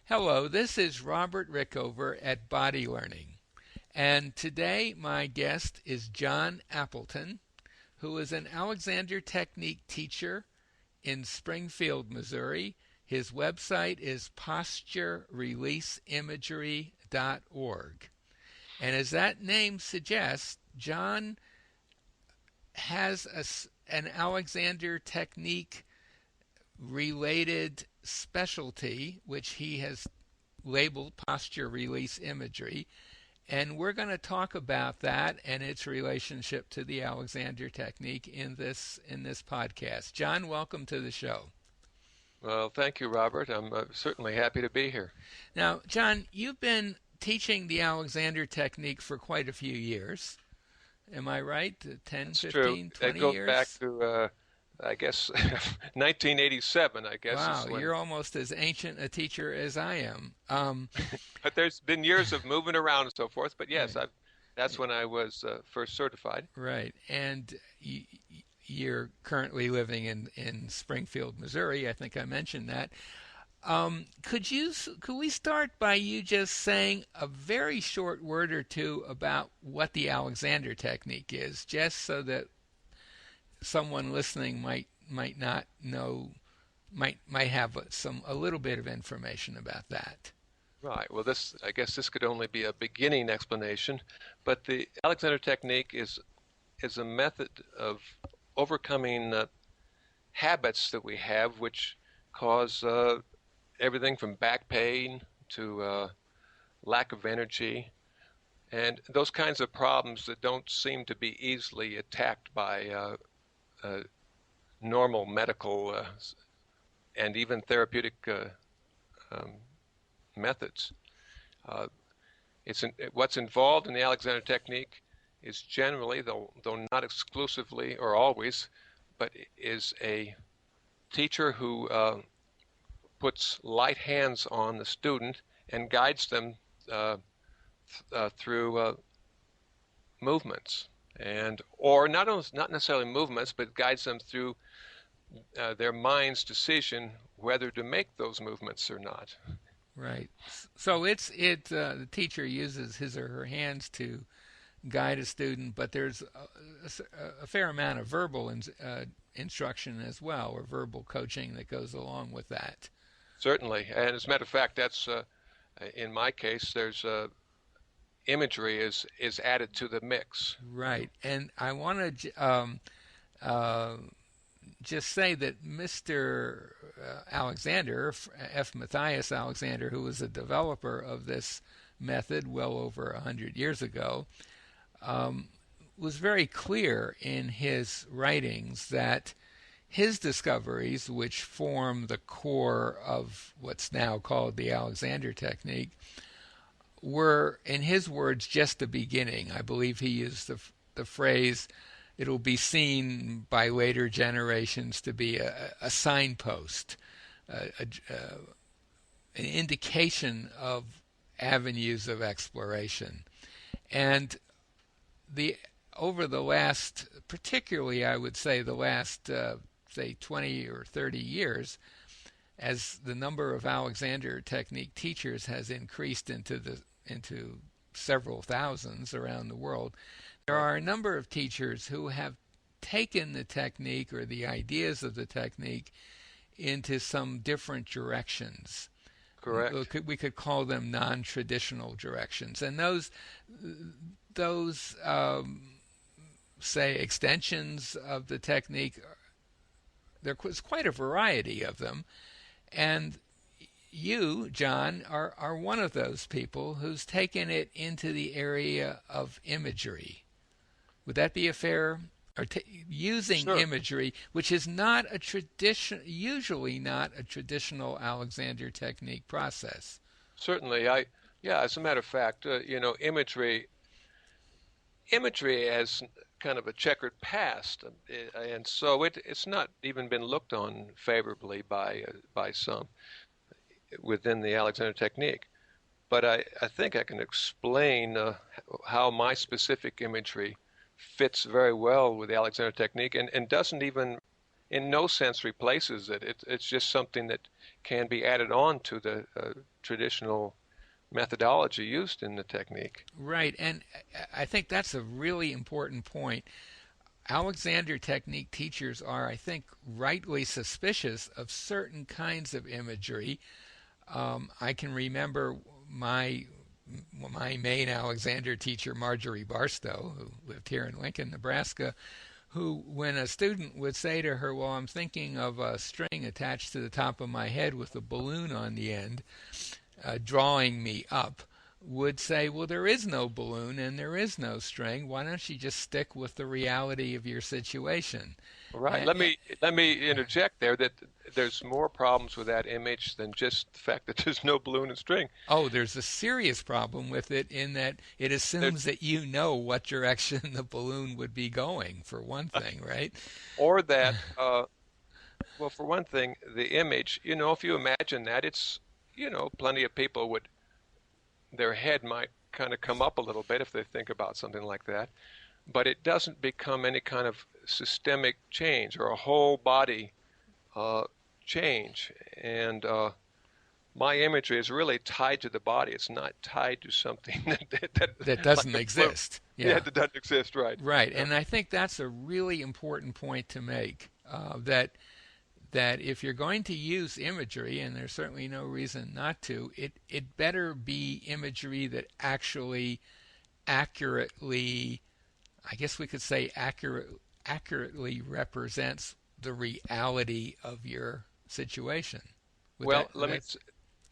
Hello, this is Robert Rickover at Body Learning, and today my guest is John Appleton, who is an Alexander Technique teacher in Springfield, Missouri. His website is posturereleaseimagery.org. And as that name suggests, John has an Alexander Technique related specialty, which he has labeled posture release imagery. And we're going to talk about that and its relationship to the Alexander Technique in this podcast. John, welcome to the show. Well, thank you, Robert. I'm certainly happy to be here. Now, John, you've been teaching the Alexander Technique for quite a few years. Am I right? 10, That's 15, true. 20 It goes years? back to, I guess, 1987, I guess. Wow, Is when... you're almost as ancient a teacher as I am. But there's been years of moving around and so forth. But yes, Right. that's when I was first certified. Right. And you're currently living in Springfield, Missouri. I think I mentioned that. Could we start by you just saying a very short word or two about what the Alexander Technique is, just so that someone listening might not know, might have a little bit of information about that. Right. Well, I guess this could only be a beginning explanation, but the Alexander Technique is a method of overcoming habits that we have, which cause everything from back pain to lack of energy, and those kinds of problems that don't seem to be easily attacked by normal medical and even therapeutic um, methods. What's involved in the Alexander Technique is generally, though not exclusively or always, but is a teacher who puts light hands on the student and guides them through movements, or not necessarily movements, but guides them through their mind's decision whether to make those movements or not. Right. So the teacher uses his or her hands to guide a student, but there's a fair amount of verbal instruction as well, or verbal coaching that goes along with that. Certainly, and as a matter of fact, that's in my case. There's imagery is added to the mix. Right, and I want to just say that Mr. Alexander, F. Matthias Alexander, who was a developer of this method well over 100 years ago, was very clear in his writings that his discoveries, which form the core of what's now called the Alexander Technique, were, in his words, just the beginning. I believe he used the phrase, "It'll be seen by later generations to be a signpost, an indication of avenues of exploration." And over the last, particularly I would say the last, say 20 or 30 years, as the number of Alexander Technique teachers has increased into several thousands around the world, there are a number of teachers who have taken the technique or the ideas of the technique into some different directions. Correct. We could call them non-traditional directions, and those say extensions of the technique. There's quite a variety of them, and you, John, are one of those people who's taken it into the area of imagery. Would that be a fair, or using Sure. imagery, which is not usually not a traditional Alexander Technique process? Certainly, as a matter of fact, imagery has kind of a checkered past, and so it's not even been looked on favorably by some within the Alexander Technique. But I think I can explain how my specific imagery fits very well with the Alexander Technique and doesn't even in no sense replaces it. It's just something that can be added on to the traditional methodology used in the technique. Right, and I think that's a really important point. Alexander Technique teachers are, I think, rightly suspicious of certain kinds of imagery. I can remember my main Alexander teacher, Marjorie Barstow, who lived here in Lincoln, Nebraska, who, when a student would say to her, "Well, I'm thinking of a string attached to the top of my head with a balloon on the end, drawing me up," would say, "Well, there is no balloon and there is no string. Why don't you just stick with the reality of your situation?" Right. And, Let me interject there that there's more problems with that image than just the fact that there's no balloon and string. oh, there's a serious problem with it in that it There, assumes that you know what direction the balloon would be going, for one thing, right? or that, well, for one thing, the image, if you imagine that, plenty of people would, their head might kind of come up a little bit if they think about something like that, but it doesn't become any kind of systemic change or a whole body uh, change. And my imagery is really tied to the body. It's not tied to something that That like doesn't a balloon. exist. Yeah, Yeah. that doesn't exist, right? Right, Yeah. and I think that's a really important point to make. That if you're going to use imagery, and there's certainly no reason not to, it better be imagery that actually accurately, I guess we could say accurately represents the reality of your situation. Would Well, that's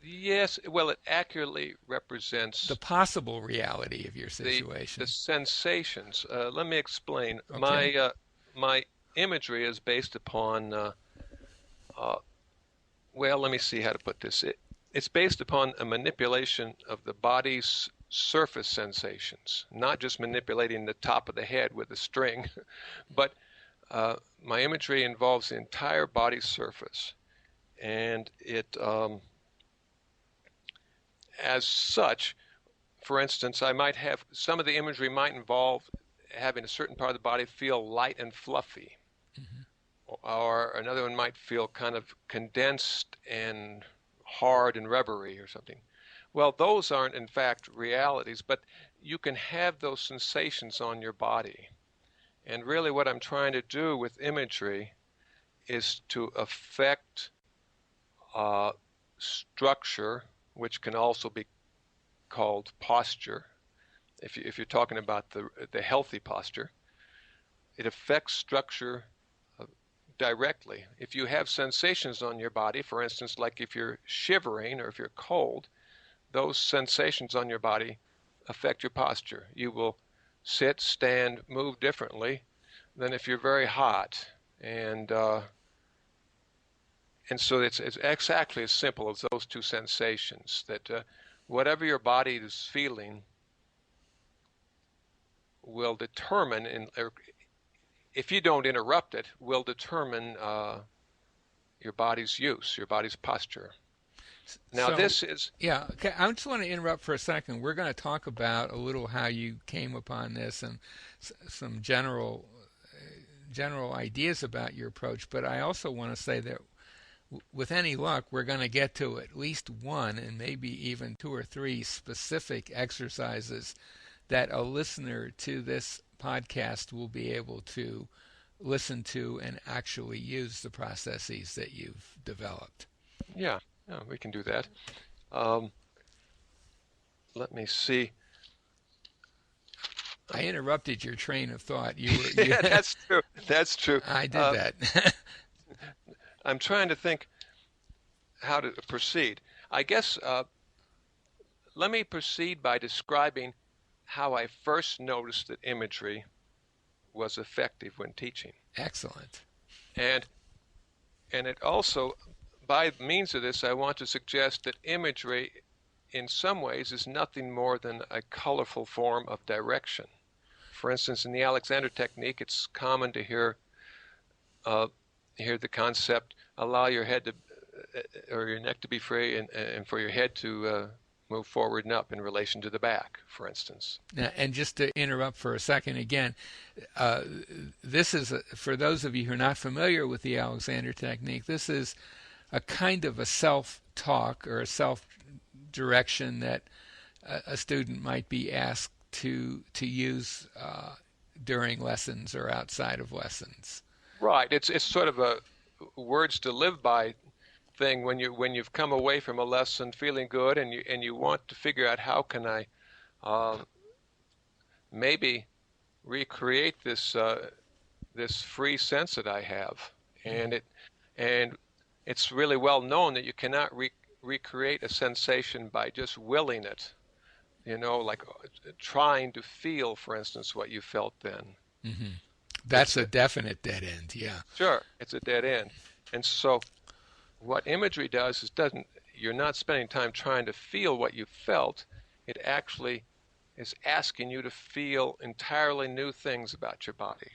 yes, well, it accurately the represents possible reality of your the situation? sensations. Let me explain. Okay. My imagery is based upon uh, well, let me see how to put this. It's based upon a manipulation of the body's surface sensations, not just manipulating the top of the head with a string, but my imagery involves the entire body surface, and as such, for instance, I might have some of the imagery might involve having a certain part of the body feel light and fluffy, Hmm. or another one might feel kind of condensed and hard and rubbery or something. Well, those aren't in fact realities, but you can have those sensations on your body. And really, what I'm trying to do with imagery is to affect uh, structure, which can also be called posture. If you're talking about the healthy posture, it affects structure uh, directly. If you have sensations on your body, for instance, like if you're shivering or if you're cold, those sensations on your body affect your posture. You will sit, stand, move differently than if you're very hot. And uh, and so it's exactly as simple as those two sensations. That whatever your body is feeling will determine, if you don't interrupt it, will determine your body's use, your body's posture. Now, So, this is, yeah, okay, I just want to interrupt for a second. We're going to talk about a little how you came upon this and some general ideas about your approach. But I also want to say that with any luck, we're going to get to at least one and maybe even two or three specific exercises that a listener to this podcast will be able to listen to and actually use the processes that you've developed. yeah, yeah, we can do that. Um, Let me see. I interrupted your train of thought. You were you Yeah, that's true. That's true. I did Uh, that. I'm trying to think how to proceed. I guess let me proceed by describing how I first noticed that imagery was effective when teaching. Excellent. And and it also, by means of this, I want to suggest that imagery in some ways is nothing more than a colorful form of direction. For instance, in the Alexander technique, it's common to uh, hear the concept, allow your head to or your neck to be free and for your head move forward and up in relation to the back, for instance. Now, and just to interrupt for a second again, uh, this is, for those of you who are not familiar with the Alexander technique, this is a kind of a self-talk or a self-direction that a student might be asked to use during lessons or outside of lessons. Right. It's sort of a words to live by thing when you've come away from a lesson feeling good and you want to figure out how can I um, maybe recreate this free sense that I have, Mm-hmm. and it's really well known that you cannot recreate a sensation by just willing it. Like trying to feel, for instance, what you felt then. Mm-hmm. It's That's a definite dead end. Yeah. sure it's a dead end, and so what imagery does is doesn't you're not spending time trying to feel what you felt. It actually is asking you to feel entirely new things about your body.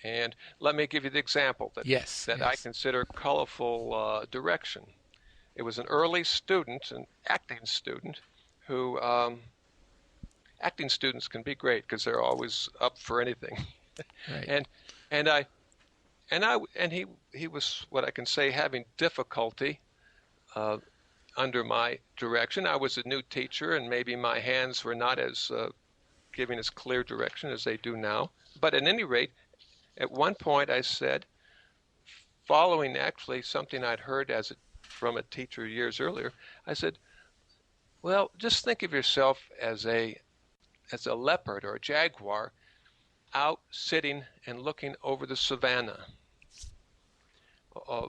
And let me give you the example Yes. that I Yes. consider colorful direction. It was an early student, an acting student, who acting students can be great because they're always up for anything. Right. and and I and he was what I can say having difficulty uh, under my direction. I was a new teacher, and maybe my hands were not as giving as clear direction as they do now. But at any rate, at one point I said, following actually something I'd heard from a teacher years earlier, I said, "Well, just think of yourself as a leopard or a jaguar out sitting and looking over the savannah, uh,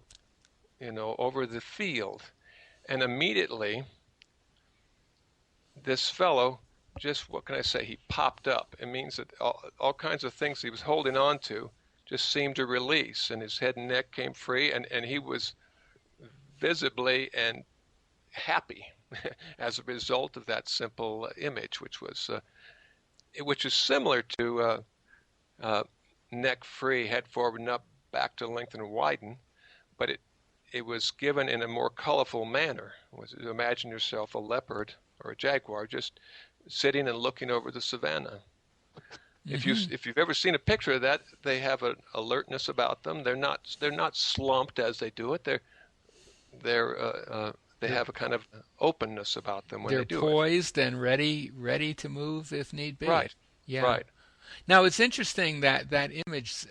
over the field." And immediately, this fellow, just what can I say, he popped up. It means that all kinds of things he was holding on to just seemed to release, and his head and neck came free, and he was visibly and happy as a result of that simple image, which is similar to uh, neck free, head forward and up, back to lengthen and widen, but it was given in a more colorful manner. Imagine yourself a leopard or a jaguar just sitting and looking over the savannah. Mm-hmm. If you've ever seen a picture of that, they have an alertness about them. They're not slumped as they do it. They're they They're have a kind of openness about them when they're they do it. poised and ready to move if need be. Right, Yeah. right, Now it's interesting that that image.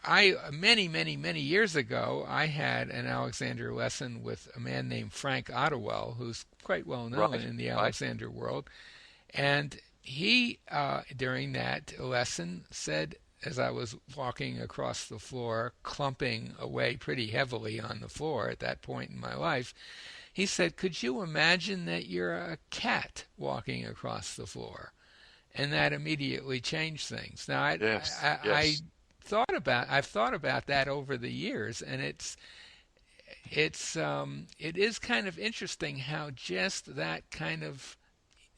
I many years ago I had an Alexander lesson with a man named Frank Ottewell, who's quite well known right, in the right. Alexander world, and he during that lesson said, as I was walking across the floor, clumping away pretty heavily on the floor at that point in my life, he said, "Could you imagine that you're a cat walking across the floor?" And that immediately changed things. Now, Yes, I yes, I've thought about that over the years, and it is kind of interesting how just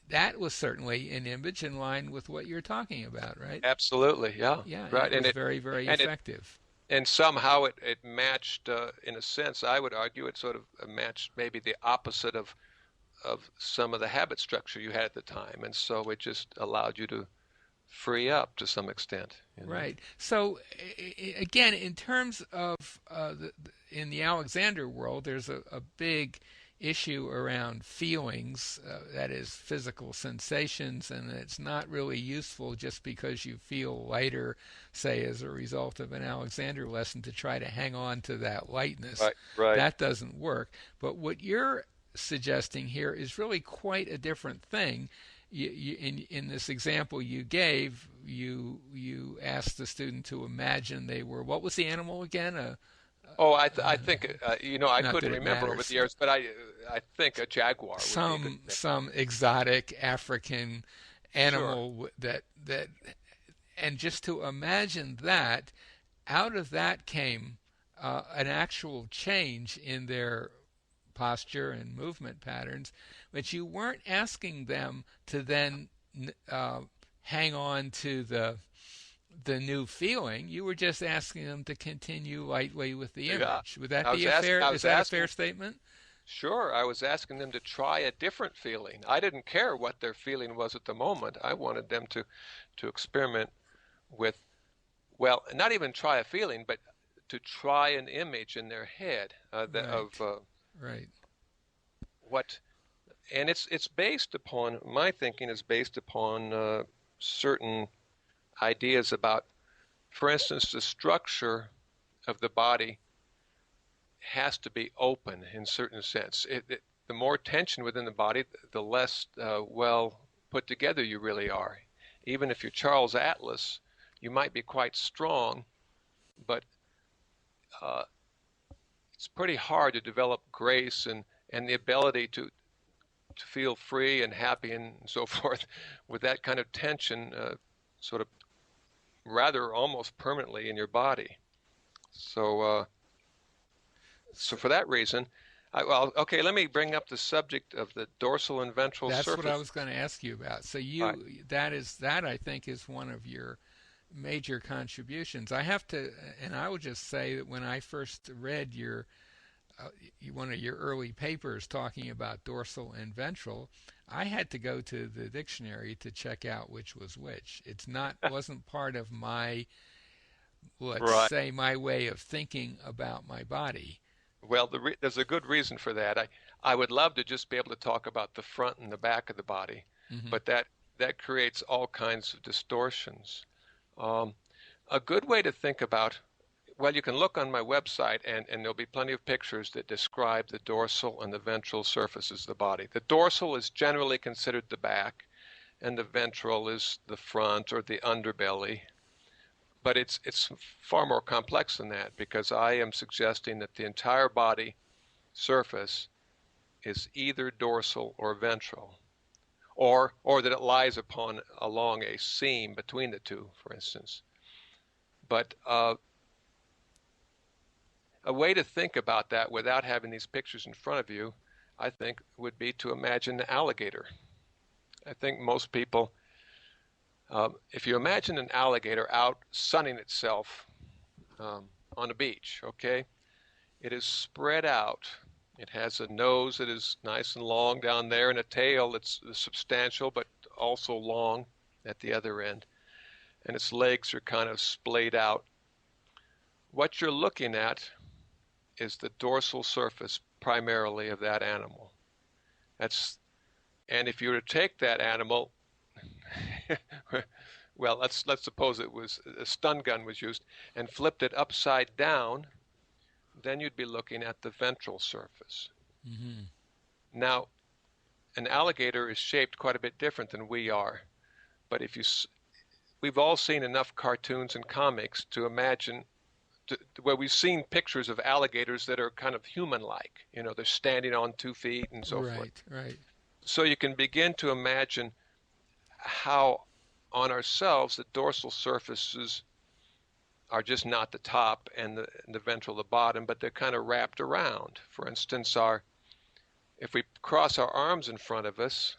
that was certainly an image in line with what you're talking about, right? absolutely, yeah, Yeah, and right. it was very And it effective. and somehow it matched, in a sense, I would argue it sort of matched maybe the opposite of some of the habit structure you had at the time, and so it just allowed you to free up to some extent. Right. So again, in terms of in the Alexander world, there's a big issue around feelings, that is physical sensations, and it's not really useful just because you feel lighter, say as a result of an Alexander lesson, to try to hang on to that lightness. Right, right. That doesn't work. But what you're suggesting here is really quite a different thing. In this example you gave, you asked the student to imagine they were, what was the animal again? Oh, I Uh, think I Not couldn't that it remember over the matters. years, but I think a jaguar would be a good thing. Some exotic African Sure. animal that and just to imagine that, out of that came an actual change in their posture and movement patterns, but you weren't asking them to then uh, hang on to the new feeling. You were just asking them to continue lightly with the Yeah. image. Would that I was be a ask, fair? I Is was that a fair asking statement? Sure, I was asking them to try a different feeling. I didn't care what their feeling was at the moment. I wanted them to experiment with, well, not even try a feeling, but to try an image in their head of Right, right. what, and it's based upon, my thinking is based upon certain ideas about, for instance, the structure of the body has to be open in certain sense. The more tension within the body, the less well put together you really are. Even if you're Charles Atlas, you might be quite strong, but uh, it's pretty hard to develop grace and the ability to feel free and happy and so forth with that kind of tension sort of rather almost permanently in your body. So, so So for that reason, well, okay, let me bring up the subject of the dorsal and ventral that's what I surface. was going to ask you about. So All right. that I think is one of your major contributions. I have to, and I would just say that when I first read uh, one of your early papers talking about dorsal and ventral, I had to go to the dictionary to check out which was which. It's not wasn't part of my, let's Right. say, my way of thinking about my body. Well, there's a good reason for that. I would love to just be able to talk about the front and the back of the body, Hmm. but that creates all kinds of distortions. Um, a good way to think about, well, you can look on my website and there'll be plenty of pictures that describe the dorsal and the ventral surfaces of the body. The dorsal is generally considered the back, and the ventral is the front or the underbelly. But it's far more complex than that because I am suggesting that the entire body surface is either dorsal or ventral, or that it lies upon along a seam between the two, for instance. But a way to think about that without having these pictures in front of you, I think, would be to imagine an alligator. I think most people, if you imagine an alligator out sunning itself um, on a beach, okay, it is spread out. It has a nose that is nice and long down there and a tail that's substantial but also long at the other end. And its legs are kind of splayed out. What you're looking at is the dorsal surface primarily of that animal. That's and if you were to take that animal, well, let's suppose it was a stun gun was used and flipped it upside down, then you'd be looking at the ventral surface. Hmm. Now, an alligator is shaped quite a bit different than we are, but if you we've all seen enough cartoons and comics to imagine where we've seen pictures of alligators that are kind of human-like. You know, they're standing on 2 feet and so forth. Right, right. So you can begin to imagine how on ourselves the dorsal surfaces are just not the top and the ventral the bottom, but they're kind of wrapped around. For instance, our if we cross our arms in front of us,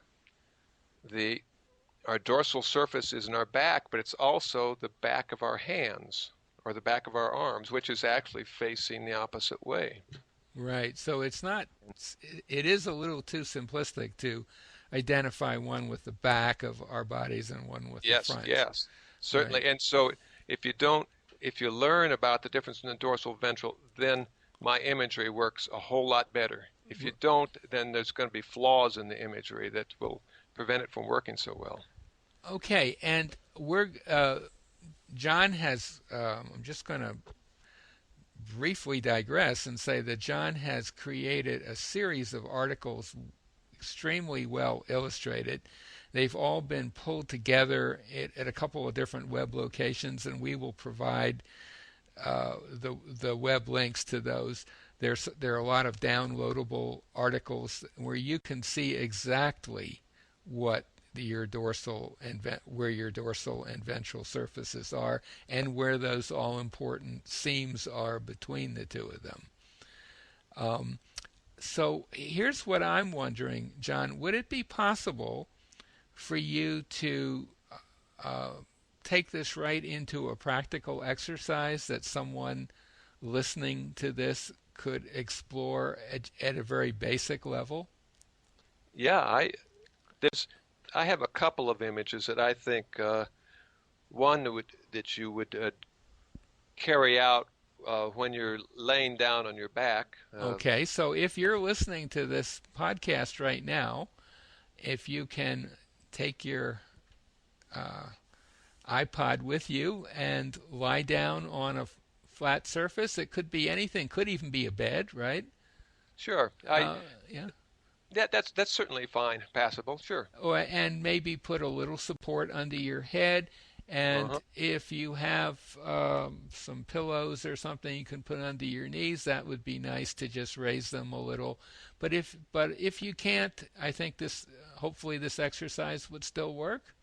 the our dorsal surface is in our back, but it's also the back of our hands or the back of our arms, which is actually facing the opposite way. Right. So it's not, it is a little too simplistic to identify one with the back of our bodies and one with the Yes, front. yes, Right. certainly. And so if you don't, if you learn about the difference in the dorsal ventral, then my imagery works a whole lot better. If you don't, then there's going to be flaws in the imagery that will prevent it from working so well. Okay. And John has, I'm just going to briefly digress and say that John has created a series of articles extremely well illustrated. They've all been pulled together at a couple of different web locations, and we will provide the web links to those. There are a lot of downloadable articles where you can see exactly what your dorsal and where your dorsal and ventral surfaces are, and where those all important seams are between the two of them. Um, so here's what I'm wondering, John: would it be possible for you to uh, take this right into a practical exercise that someone listening to this could explore at a very basic level? Yeah, there's I have a couple of images that I think one that you would carry out when you're laying down on your back. Okay, so if you're listening to this podcast right now, if you can take your uh, iPod with you and lie down on a flat surface, it could be anything, could even be a bed, right? Sure, Yeah. that's certainly fine, passable. Sure. And maybe put a little support under your head. And Uh-huh. if you have some pillows or something you can put under your knees, that would be nice to just raise them a little. But if you can't, I think this hopefully this exercise would still work.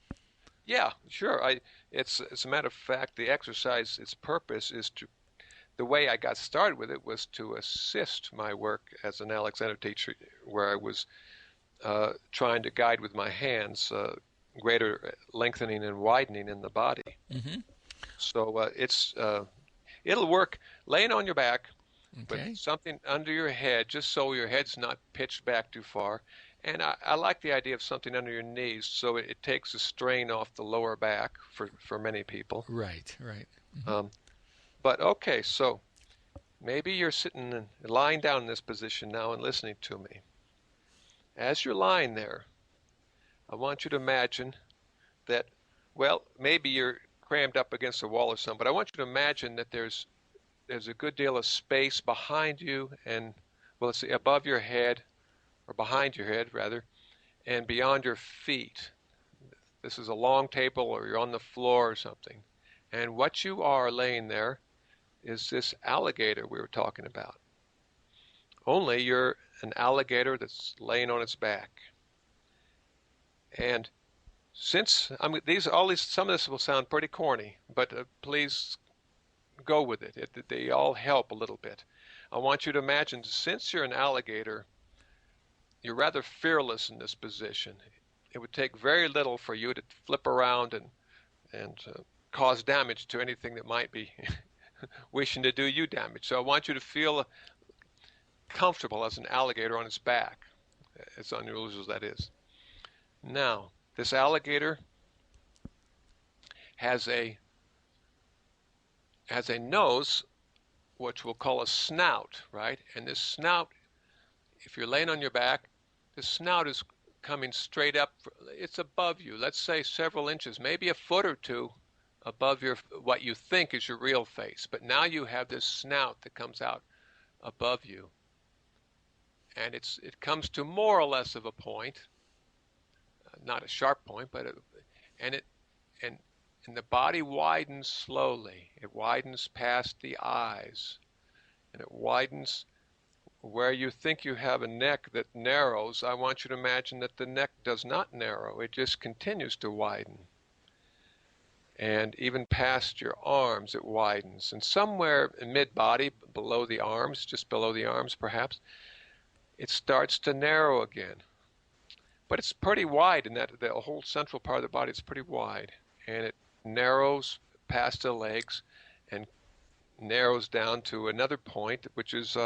Yeah, sure. It's as a matter of fact, the exercise, its purpose is to the way I got started with it was to assist my work as an Alexander teacher, where I was trying to guide with my hands greater lengthening and widening in the body. Hmm. So it'll work laying on your back with Okay. something under your head, just so your head's not pitched back too far. And I like the idea of something under your knees, so it takes the strain off the lower back for many people. Right. Right. Hmm. Um, but okay, so maybe you're sitting and lying down in this position now and listening to me. As you're lying there, I want you to imagine that, well, maybe you're crammed up against a wall or something, but I want you to imagine that there's a good deal of space behind you and, well, let's see, above your head, or behind your head rather, and beyond your feet. This is a long table or you're on the floor or something. And what you are laying there is this alligator we were talking about. Only you're an alligator that's laying on its back. And since I mean some of this will sound pretty corny, but please go with it. They all help a little bit. I want you to imagine, since you're an alligator, you're rather fearless in this position. It would take very little for you to flip around and cause damage to anything that might be wishing to do you damage. So I want you to feel comfortable as an alligator on its back, as unusual as that is. Now, this alligator has a nose, which we'll call a snout, right? And this snout, if you're laying on your back, the snout is coming straight up. It's above you. Let's say several inches, maybe a foot or two above what you think is your real face. But now you have this snout that comes out above you, and it comes to more or less of a point, not a sharp point, but and it and and the body widens slowly. It widens past the eyes, and it widens where you think you have a neck that narrows. I want you to imagine that the neck does not narrow. It just continues to widen. And even past your arms, it widens. And somewhere in mid-body, below the arms, just below the arms perhaps, it starts to narrow again. But it's pretty wide in that the whole central part of the body is pretty wide. And it narrows past the legs and narrows down to another point, which is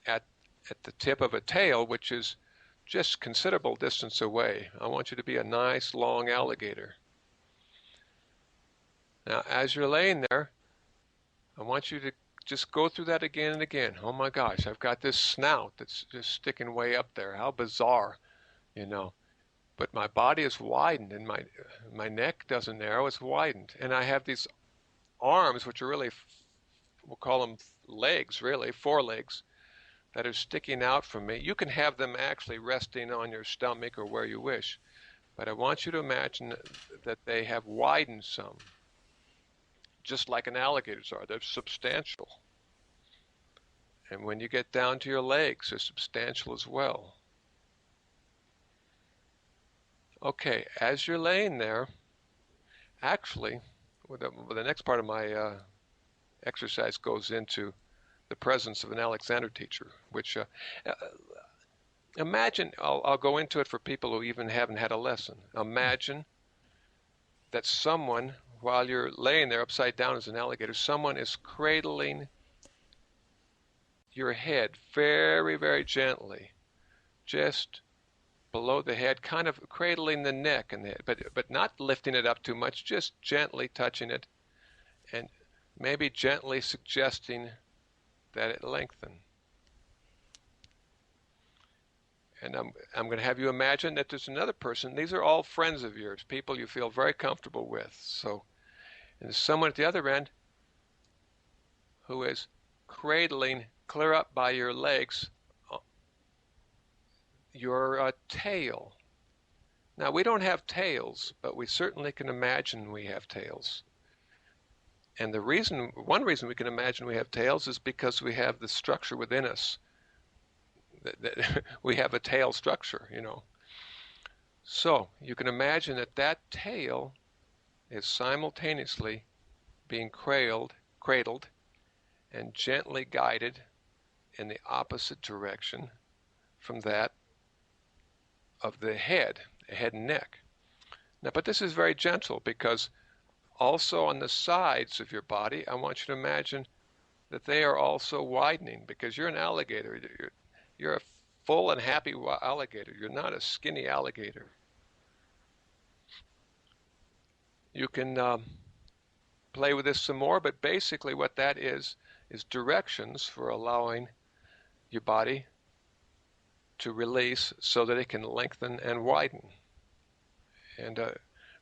at the tip of a tail, which is just considerable distance away. I want you to be a nice long alligator. Now, as you're laying there, I want you to just go through that again and again. Oh my gosh, I've got this snout that's just sticking way up there. How bizarre, you know. But my body is widened and my neck doesn't narrow, it's widened. And I have these arms, which are really, we'll call them legs, really, forelegs, that are sticking out from me. You can have them actually resting on your stomach or where you wish. But I want you to imagine that they have widened some, just like an alligator's are. They're substantial. And when you get down to your legs, they're substantial as well. Okay, as you're laying there, actually, the next part of my exercise goes into the presence of an Alexander teacher, which imagine, I'll go into it for people who even haven't had a lesson. Imagine that someone, while you're laying there upside down as an alligator, someone is cradling your head very, very gently, just below the head, kind of cradling the neck and the head, but not lifting it up too much, just gently touching it and maybe gently suggesting that it lengthen. And I'm going to have you imagine that there's another person. These are all friends of yours, people you feel very comfortable with. So, and there's someone at the other end who is cradling clear up by your legs your tail. Now, we don't have tails, but we certainly can imagine we have tails. And one reason we can imagine we have tails is because we have the structure within us. That we have a tail structure, you know. So you can imagine that that tail is simultaneously being cradled and gently guided in the opposite direction from that of the head and neck. Now, but this is very gentle because also on the sides of your body, I want you to imagine that they are also widening because you're an alligator. You're a full and happy alligator. You're not a skinny alligator. You can play with this some more, but basically what that is directions for allowing your body to release so that it can lengthen and widen. And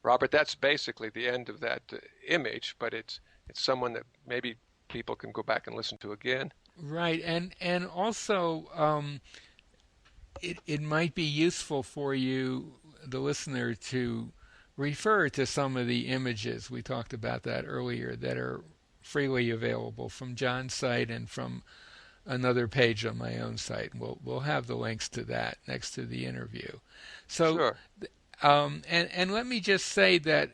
Robert, that's basically the end of that image, but it's someone that maybe people can go back and listen to again. Right, and also it might be useful for you, the listener, to refer to some of the images we talked about that earlier that are freely available from John's site and from another page on my own site. We'll have the links to that next to the interview. So, sure. and let me just say that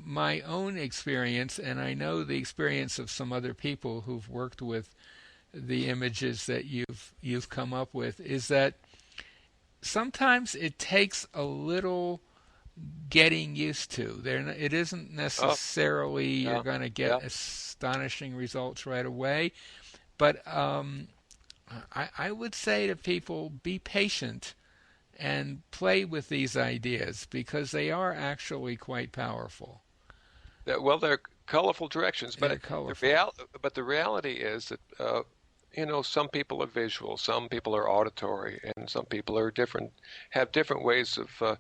my own experience, and I know the experience of some other people who've worked with the images that you've come up with, is that sometimes it takes a little getting used to. It isn't necessarily you're going to get astonishing results right away, but I would say to people, be patient and play with these ideas because they are actually quite powerful. Well, they're colorful directions, They're but colorful. the reality is that some people are visual, some people are auditory, and some people are have different ways of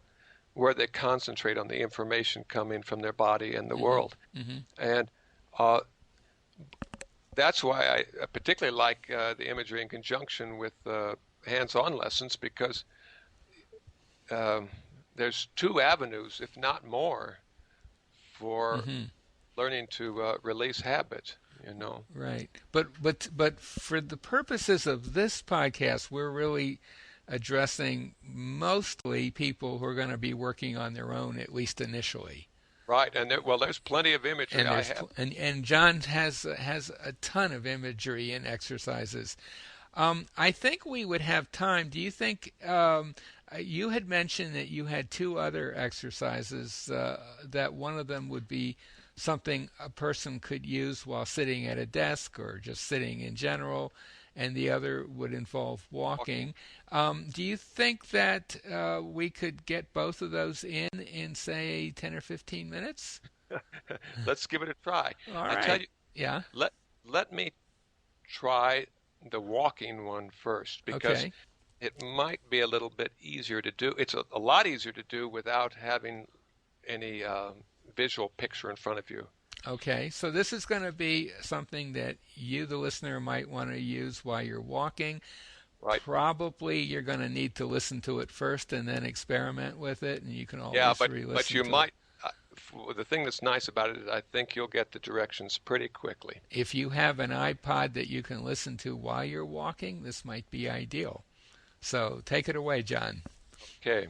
where they concentrate on the information coming from their body and the world. Mm-hmm. And that's why I particularly like the imagery in conjunction with hands-on lessons because there's two avenues, if not more, for learning to release habit. Right, but for the purposes of this podcast, we're really addressing mostly people who are going to be working on their own, at least initially. Right, and there's plenty of imagery And I have. And John has a ton of imagery and exercises. I think we would have time. Do you think you had mentioned that you had two other exercises that one of them would be something a person could use while sitting at a desk or just sitting in general, and the other would involve walking. Do you think that we could get both of those in say 10 or 15 minutes? Let's give it a try. All I right. tell you, Yeah. let me try the walking one first because Okay. it might be a little bit easier to do. It's a lot easier to do without having any visual picture in front of you. Okay, so this is going to be something that you, the listener, might want to use while you're walking. Right. Probably you're going to need to listen to it first and then experiment with it, and you can always Yeah, re-listen but you to might. it. The thing that's nice about it is I think you'll get the directions pretty quickly. If you have an iPod that you can listen to while you're walking, this might be ideal. So take it away, John. Okay.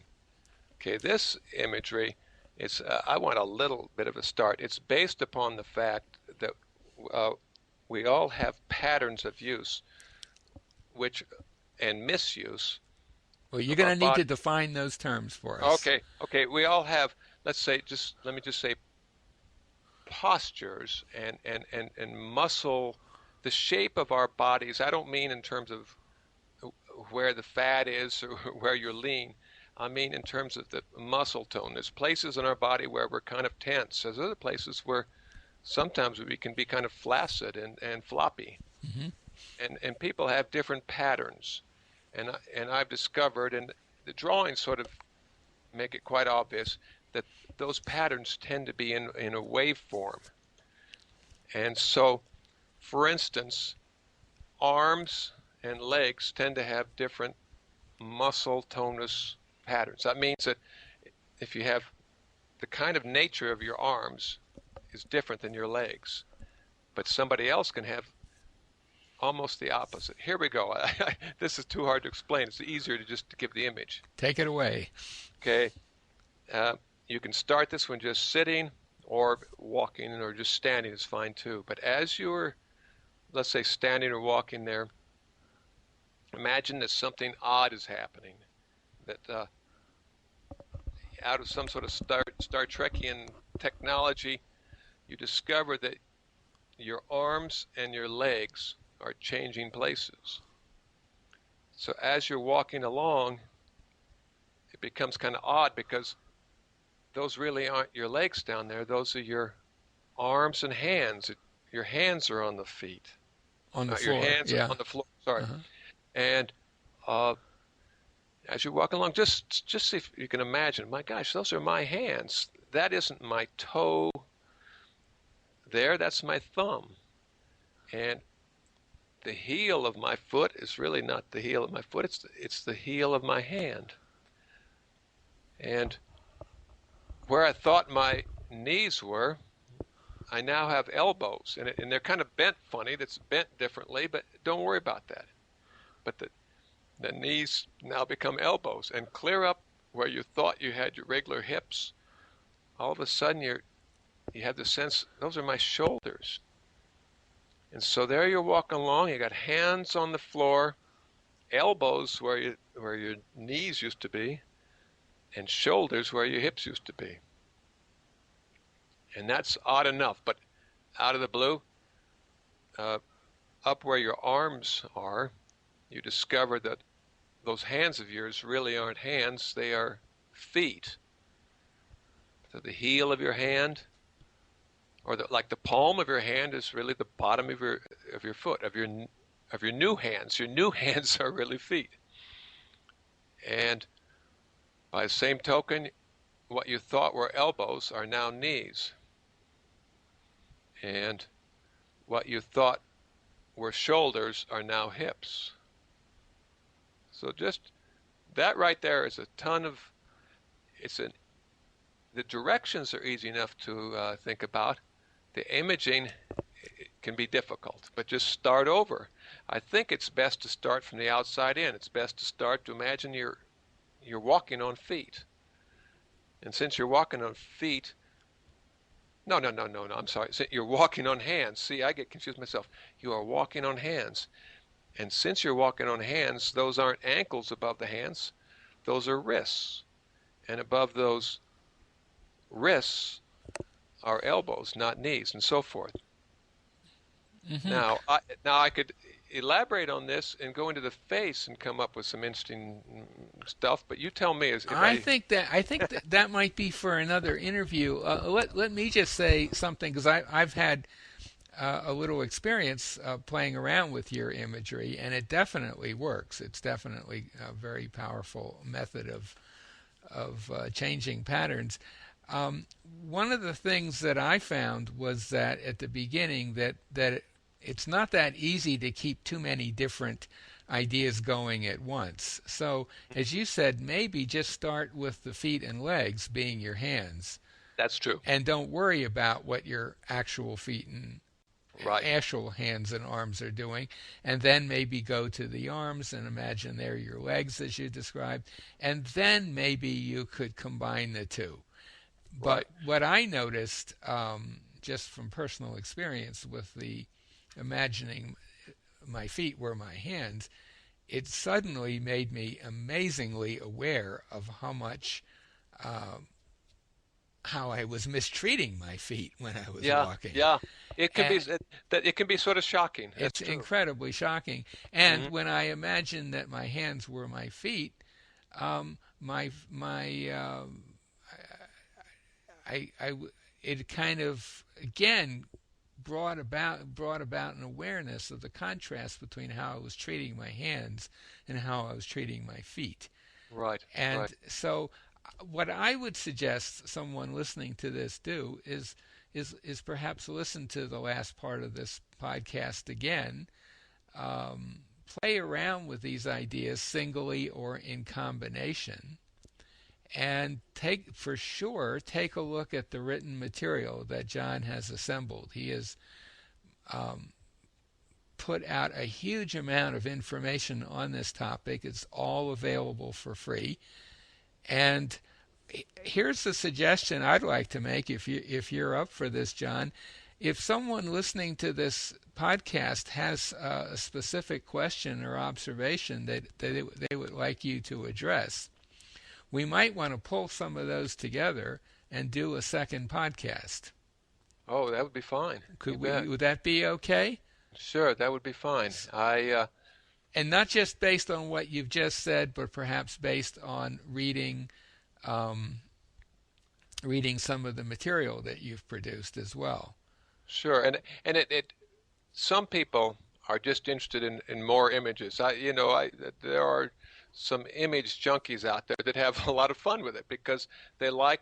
This imagery, I want a little bit of a start. It's based upon the fact that we all have patterns of use, and misuse. Well, you're of going our to need to body. define those terms for us. Okay. We all have. Let me just say, postures and muscle the shape of our bodies, I don't mean in terms of where the fat is or where you're lean. I mean in terms of the muscle tone. There's places in our body where we're kind of tense. There's other places where sometimes we can be kind of flaccid and floppy. Hmm. And people have different patterns. And I've discovered, and the drawings sort of make it quite obvious, that those patterns tend to be in a waveform. And so, for instance, arms and legs tend to have different muscle tonus patterns. That means that if you have the kind of nature of your arms is different than your legs, but somebody else can have almost the opposite. Here we go. This is too hard to explain. It's easier to just to give the image. Take it away. Okay. Uh, you can start this one just sitting or walking, or just standing is fine too. But as you're, let's say, standing or walking there, imagine that something odd is happening. That out of some sort of Star Trekian technology, you discover that your arms and your legs are changing places. So as you're walking along, it becomes kind of odd because those really aren't your legs down there. Those are your arms and hands. Your hands are on the feet. On the Your floor, hands are yeah. on the floor. Sorry. Uh-huh. And as you're walking along, just see if you can imagine. My gosh, those are my hands. That isn't my toe there. That's my thumb. And the heel of my foot is really not the heel of my foot. It's the heel of my hand. And where I thought my knees were, I now have elbows, and they're kind of bent funny. That's bent differently, but don't worry about that. But the knees now become elbows, and clear up where you thought you had your regular hips. All of a sudden, you have the sense those are my shoulders. And so there you're walking along. You got hands on the floor, elbows where your knees used to be, and shoulders where your hips used to be. And that's odd enough, but out of the blue, up where your arms are, you discover that those hands of yours really aren't hands, they are feet. So the heel of your hand, or like the palm of your hand, is really the bottom of your foot, of your new hands. Your new hands are really feet. And by the same token, what you thought were elbows are now knees. And what you thought were shoulders are now hips. So just that right there is a ton of, the directions are easy enough to think about. The imaging can be difficult, but just start over. I think it's best to start from the outside in. It's best to start to imagine you're walking on feet. And since you're walking on feet, no, I'm sorry. You're walking on hands. See, I get confused myself. You are walking on hands. And since you're walking on hands, those aren't ankles above the hands. Those are wrists. And above those wrists are elbows, not knees, and so forth. Hmm. Now I could elaborate on this and go into the face and come up with some interesting stuff, but you tell me as if I think that might be for another interview. Let me just say something, because I've had a little experience playing around with your imagery, and it definitely works. It's definitely a very powerful method of changing patterns. One of the things that I found was that at the beginning that it's not that easy to keep too many different ideas going at once. So, as you said, maybe just start with the feet and legs being your hands, that's true. and don't worry about what your actual feet and Right, actual hands and arms are doing, and then maybe go to the arms and imagine they're your legs as you described, and then maybe you could combine the two. But right. what I noticed, just from personal experience with the imagining my feet were my hands, it suddenly made me amazingly aware of how much uh, how I was mistreating my feet when I was Yeah, walking. yeah. It can be And that it can be sort of shocking. That's it's true. incredibly shocking. And Hmm. when I imagined that my hands were my feet, my I it kind of again brought about an awareness of the contrast between how I was treating my hands and how I was treating my feet. Right, right. And so what I would suggest someone listening to this do is perhaps listen to the last part of this podcast again, play around with these ideas singly or in combination, and take a look at the written material that John has assembled. He has put out a huge amount of information on this topic. It's all available for free. And here's the suggestion I'd like to make if you're up for this, John. If someone listening to this podcast has a specific question or observation they would like you to address, we might want to pull some of those together and do a second podcast. Oh, that would be fine. You Could bet. we? Would that be okay? Sure, that would be fine. And not just based on what you've just said, but perhaps based on um, reading some of the material that you've produced as well. sure, and it some people are just interested in more images. There are some image junkies out there that have a lot of fun with it because they like,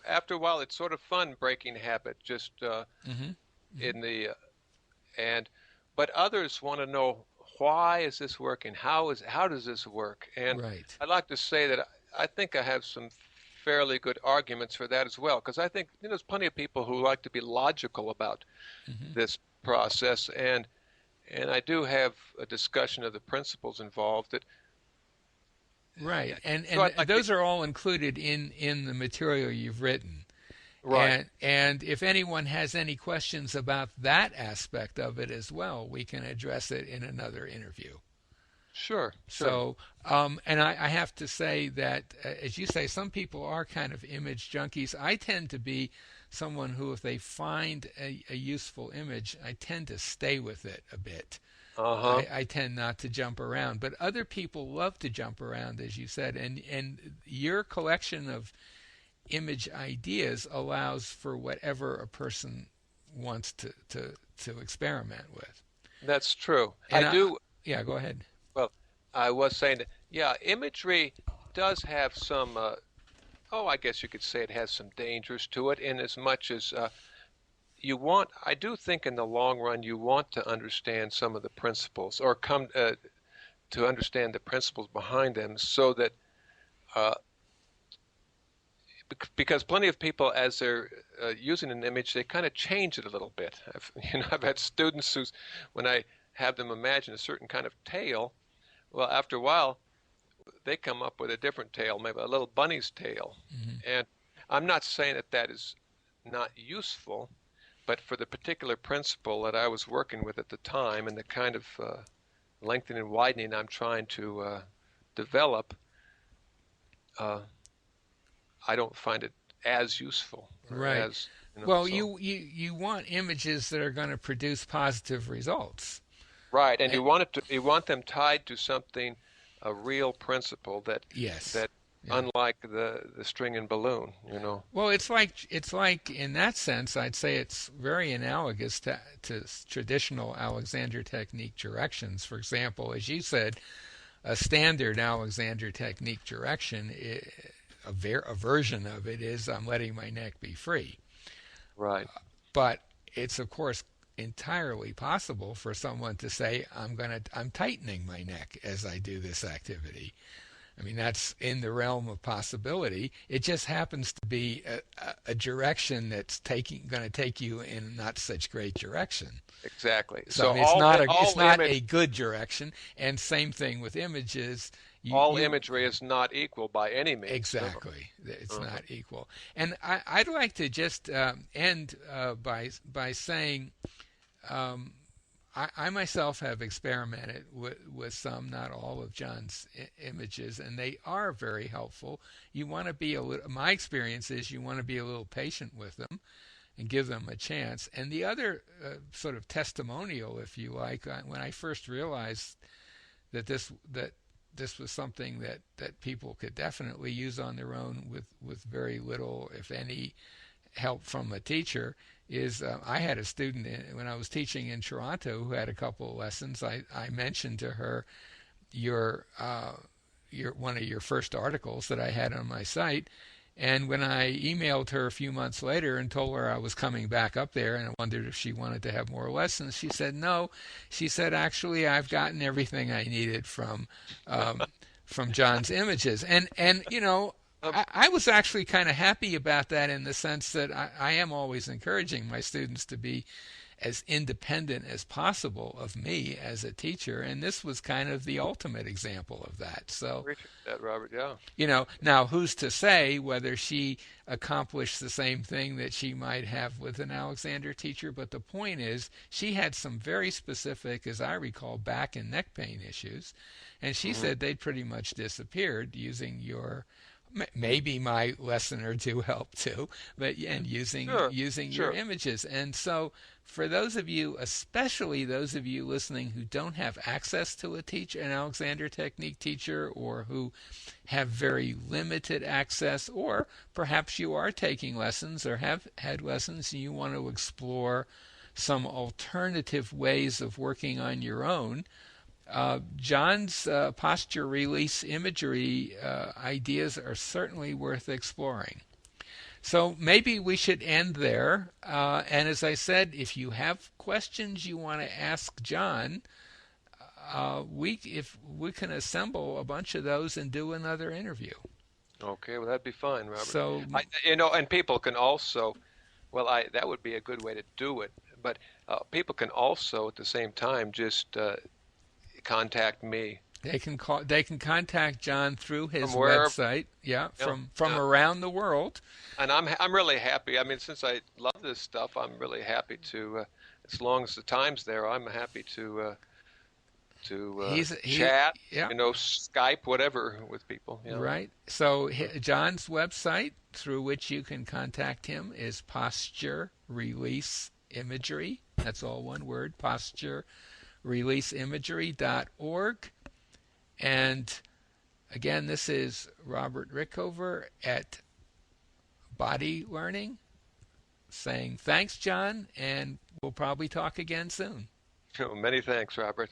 after a while it's sort of fun breaking habit just Hmm. in the and but others want to know, why is this working? How does this work? And Right. I'd like to say that I think I have some fairly good arguments for that as well, because I think there's plenty of people who like to be logical about Hmm. this process, and I do have a discussion of the principles involved. That Right. And so and I'd like to those are all included in the material you've written. right. And if anyone has any questions about that aspect of it as well, we can address it in another interview. Sure, sure. So, and I have to say that, as you say, some people are kind of image junkies. I tend to be someone who, if they find a useful image, I tend to stay with it a bit. Uh-huh. I tend not to jump around, but other people love to jump around, as you said, and your collection of image ideas allows for whatever a person wants to experiment with. That's true. I And do. yeah, go ahead. Well, I was saying that, yeah, imagery does have some, I guess you could say it has some dangers to it, in as much as I do think in the long run, you want to understand some of the principles, or come to understand the principles behind them, so that, uh, because plenty of people, as they're using an image, they kind of change it a little bit. I've had students when I have them imagine a certain kind of tail, well, after a while, they come up with a different tail, maybe a little bunny's tail. Hmm. And I'm not saying that that is not useful, but for the particular principle that I was working with at the time, and the kind of lengthening and widening I'm trying to develop, uh, I don't find it as useful, or Right. as, Well, so. you want images that are going to produce positive results. Right, and Eh, you want them tied to something, a real principle yes. that Yeah. unlike the string and balloon. Well, it's like in that sense, I'd say it's very analogous to traditional Alexander technique directions. For example, as you said, a standard Alexander technique direction, a version of it is I'm letting my neck be free. Right. But it's of course entirely possible for someone to say I'm tightening my neck as I do this activity. I mean, that's in the realm of possibility. It just happens to be a direction that's going to take you in not such great direction. Exactly. So I So mean, it's all not image a good direction. And same thing with images. all You imagery is not equal by any means. No. exactly. It's Uh-huh. not equal. And I'd like to just end by saying, um, I myself have experimented with some, not all of John's images, and they are very helpful. You want to be a little, my experience is you want to be a little patient with them and give them a chance. And the other sort of testimonial, if you like, when I first realized that this was something that people could definitely use on their own with very little, if any, help from a teacher, is I had a student when I was teaching in Toronto who had a couple of lessons. I mentioned to her your one of your first articles that I had on my site, and when I emailed her a few months later and told her I was coming back up there and I wondered if she wanted to have more lessons, she said no. She said, actually, I've gotten everything I needed from John's images. And you know, Um, I was actually kind of happy about that in the sense that I am always encouraging my students to be as independent as possible of me as a teacher, and this was kind of the ultimate example of that. So, appreciate that, Robert. Yeah. you know, now who's to say whether she accomplished the same thing that she might have with an Alexander teacher? But the point is, she had some very specific, as I recall, back and neck pain issues, and she Hmm. said they'd pretty much disappeared using your maybe my lesson or two helped too, but and Sure. using your Sure. images. And so for those of you, especially those of you listening who don't have access to a teacher, an Alexander Technique teacher, or who have very limited access, or perhaps you are taking lessons or have had lessons and you want to explore some alternative ways of working on your own, John's posture release imagery ideas are certainly worth exploring. So maybe we should end there. And as I said, if you have questions you want to ask John, if we can assemble a bunch of those and do another interview. Okay. Well, that'd be fine, Robert. So And people can also, well, that would be a good way to do it. But people can also, at the same time, just contact me they can contact John through from his wherever. website. Yeah, Yeah. from Yeah. around the world. And I'm really happy. I mean, since I love this stuff, I'm really happy to, as long as the time's there, I'm happy to He chat, yeah. Skype, whatever, with people. Right. So John's website through which you can contact him is Posture Release Imagery. That's all one word, posturereleaseimagery.org. And again, this is Robert Rickover at Body Learning saying thanks, John, and we'll probably talk again soon. Many thanks, Robert.